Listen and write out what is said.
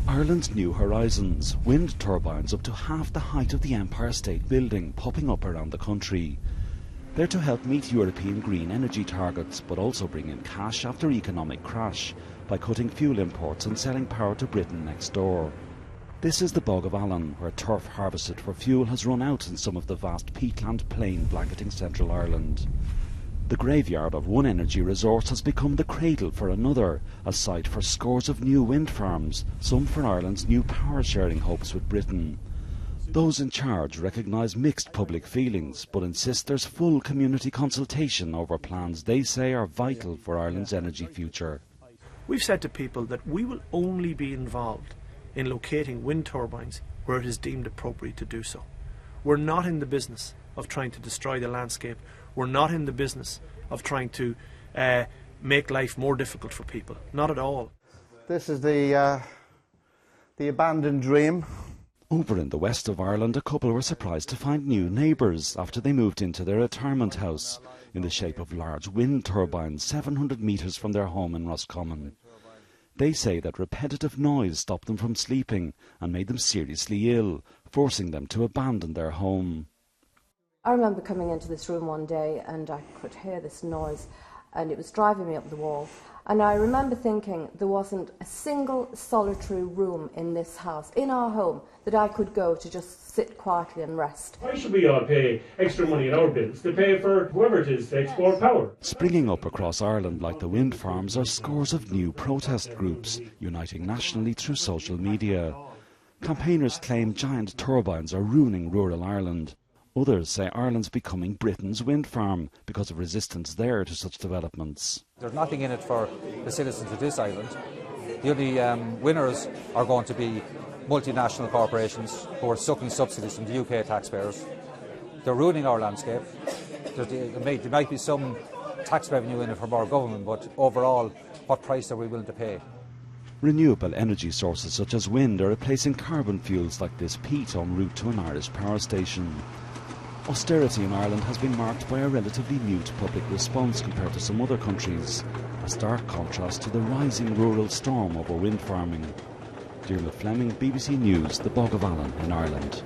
Ireland's new horizons, wind turbines up to half the height of the Empire State Building popping up around the country. They're to help meet European green energy targets, but also bring in cash after economic crash by cutting fuel imports and selling power to Britain next door. This is the Bog of Allen, where turf harvested for fuel has run out in some of the vast peatland plain blanketing central Ireland. The graveyard of one energy resource has become the cradle for another, a site for scores of new wind farms, some for Ireland's new power-sharing hopes with Britain. Those in charge recognise mixed public feelings, but insist there's full community consultation over plans they say are vital for Ireland's energy future. We've said to people that we will only be involved in locating wind turbines where it is deemed appropriate to do so. We're not in the business of trying to destroy the landscape. We're not in the business of trying to make life more difficult for people. Not at all. This is the abandoned dream. Over in the west of Ireland, a couple were surprised to find new neighbours after they moved into their retirement house in the shape of large wind turbines 700 metres from their home in Roscommon. They say that repetitive noise stopped them from sleeping and made them seriously ill, forcing them to abandon their home. I remember coming into this room one day and I could hear this noise and it was driving me up the wall. And I remember thinking there wasn't a single solitary room in this house, in our home, that I could go to just sit quietly and rest. Why should we all pay extra money in our bills to pay for whoever it is to export power? Springing up across Ireland like the wind farms are scores of new protest groups, uniting nationally through social media. Campaigners claim giant turbines are ruining rural Ireland. Others say Ireland's becoming Britain's wind farm because of resistance there to such developments. There's nothing in it for the citizens of this island. The only winners are going to be multinational corporations who are sucking subsidies from the UK taxpayers. They're ruining our landscape. There might be some tax revenue in it from our government, but overall, what price are we willing to pay? Renewable energy sources such as wind are replacing carbon fuels like this peat en route to an Irish power station. Austerity in Ireland has been marked by a relatively mute public response compared to some other countries, a stark contrast to the rising rural storm over wind farming. Dermot Fleming, BBC News, the Bog of Allen in Ireland.